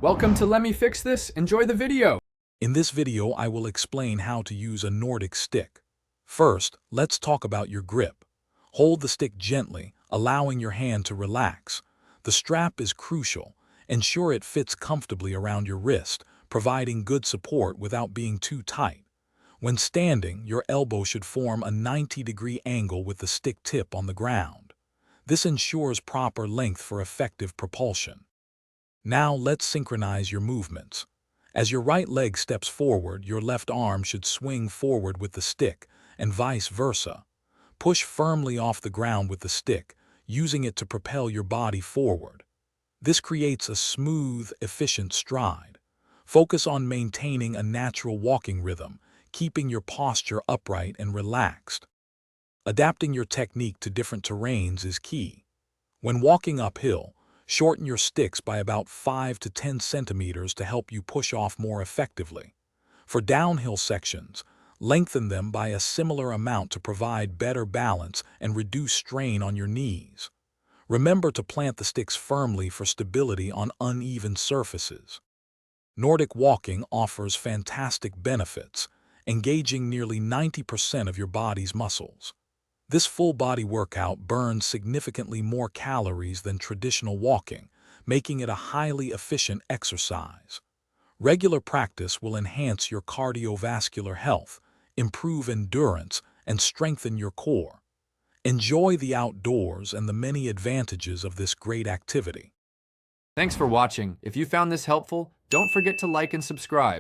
Welcome to Let Me Fix This. Enjoy the video. In this video, I will explain how to use a Nordic stick. First, let's talk about your grip. Hold the stick gently, allowing your hand to relax. The strap is crucial. Ensure it fits comfortably around your wrist, providing good support without being too tight. When standing, your elbow should form a 90-degree angle with the stick tip on the ground. This ensures proper length for effective propulsion. Now let's synchronize your movements. As your right leg steps forward, your left arm should swing forward with the stick, and vice versa. Push firmly off the ground with the stick, using it to propel your body forward. This creates a smooth, efficient stride. Focus on maintaining a natural walking rhythm, keeping your posture upright and relaxed. Adapting your technique to different terrains is key. When walking uphill, shorten your sticks by about 5 to 10 centimeters to help you push off more effectively. For downhill sections, lengthen them by a similar amount to provide better balance and reduce strain on your knees. Remember to plant the sticks firmly for stability on uneven surfaces. Nordic walking offers fantastic benefits, engaging nearly 90% of your body's muscles. This full-body workout burns significantly more calories than traditional walking, making it a highly efficient exercise. Regular practice will enhance your cardiovascular health, improve endurance, and strengthen your core. Enjoy the outdoors and the many advantages of this great activity. Thanks for watching. If you found this helpful, don't forget to like and subscribe.